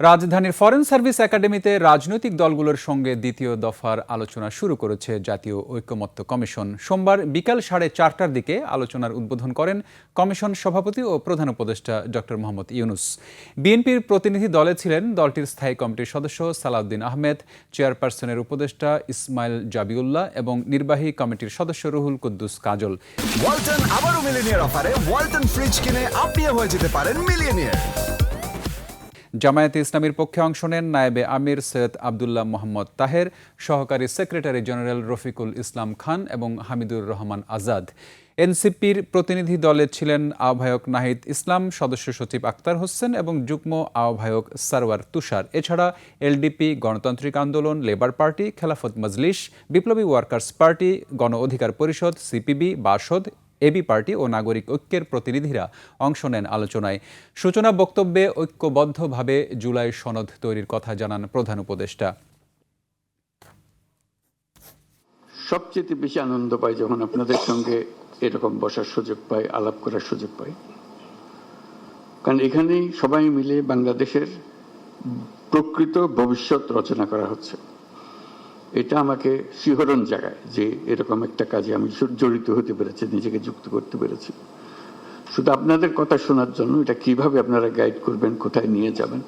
রাজধানীর foreign service একাডেমিতে রাজনৈতিক দলগুলোর সঙ্গে দ্বিতীয় দফার আলোচনা শুরু করেছে জাতীয় ঐকমত্য কমিশন। সোমবার বিকাল 4:30টার দিকে আলোচনার উদ্বোধন করেন কমিশন সভাপতি ও প্রধান উপদেষ্টা ডক্টর মোহাম্মদ ইউনূস। বিএনপির প্রতিনিধি দলে ছিলেন দলটির স্থায়ী কমিটির সদস্য সালাউদ্দিন আহমেদ, চেয়ারপারসনের উপদেষ্টা ইসমাইল জাবিউল্লাহ এবং নির্বাহী কমিটির সদস্য রুহুল কুদ্দুস কাজল। ওয়ালটন আবারও মিলিয়নিয়ার অফারে ওয়ালটন ফ্রিজ কিনে আপনিও হয়ে যেতে পারেন মিলিয়নিয়ার। জামায়াতে ইসলামীর পক্ষে অংশ নেন নায়েবে আমির সৈয়দ আবদুল্লাহ মোহাম্মদ তাহের, সহকারী সেক্রেটারি জেনারেল রফিকুল ইসলাম খান এবং হামিদুর রহমান আজাদ। এনসিপির প্রতিনিধি দলে ছিলেন আহ্বায়ক নাহিদ ইসলাম, সদস্য সচিব আক্তার হোসেন এবং যুগ্ম আহ্বায়ক সারওয়ার তুষার। এছাড়া এলডিপি, গণতান্ত্রিক আন্দোলন, লেবার পার্টি, খেলাফত মজলিস, বিপ্লবী ওয়ার্কার্স পার্টি, গণ অধিকার পরিষদ, সিপিবি, বাসদ, এবি পার্টি ও নাগরিক ঐক্যের প্রতিনিধিরা অংশ নেন আলোচনায়। সূচনা বক্তব্যে ঐক্যবদ্ধভাবে জুলাই সনদ তৈরির কথা জানান প্রধান উপদেষ্টা। সবচেয়ে বেশি আনন্দ পাই যখন আপনাদের সঙ্গে এরকম বসার সুযোগ পাই, আলাপ করার সুযোগ পাই, কারণ এখানেই সবাই মিলে বাংলাদেশের প্রকৃত ভবিষ্যৎ রচনা করা হচ্ছে। এটা আমাকে শিহরণ জাগায় যে এরকম একটা কাজে আমি জড়িত হতে পেরেছি, নিজেকে যুক্ত করতে পেরেছি। শুধু আপনাদের কথা শোনার জন্য, এটা কিভাবে আপনারা গাইড করবেন, কোথায় নিয়ে যাবেন,